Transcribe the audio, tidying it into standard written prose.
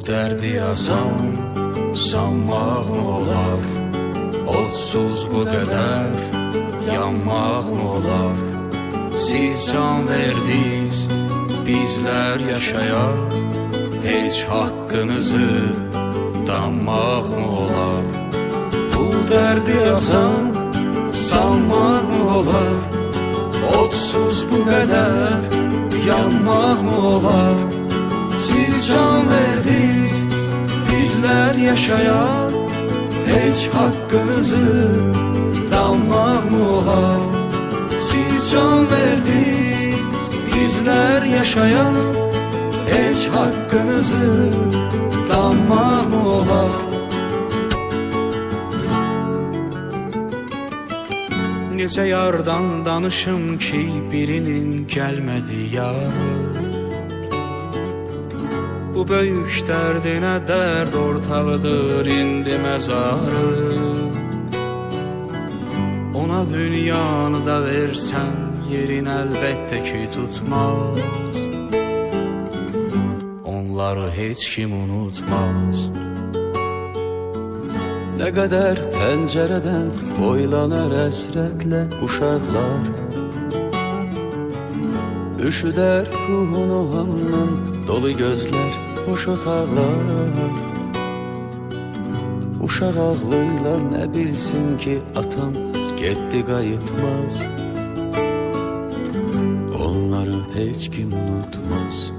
dərdi yazan sanmaq mı olar? Odsuz bu qədər yanmaq mı olar? Siz can verdiniz, bizlər yaşayaq, heç haqqınızı danmaq mı olar? Bu dərdi yazan sanmaq mı olar? Odsuz bu qədər yanmaq mı olar? Siz can verdiniz, bizlər yaşayaq, heç haqqınızı danmaq mı olar? Siz can verdiniz, bizlər yaşayaq, heç haqqınızı danmaq mı olar? Necə yardan danışım ki, birinin gəlmədi yarı? Bu böyük dərdinə dərd ortağıdır indi məzarı. Ona dünyanı da versən, yerin əlbəttə ki tutmaz. Onları heç kim unutmaz. Nə qədər pəncərədən boylanar əsrətlə uşaqlar, üşüdər ruhunu hamdan dolu gözlər, boş otaqlar. Uşaq ağlıyla nə bilsin ki, atam getdi qayıtmaz. Onları heç kim unutmaz.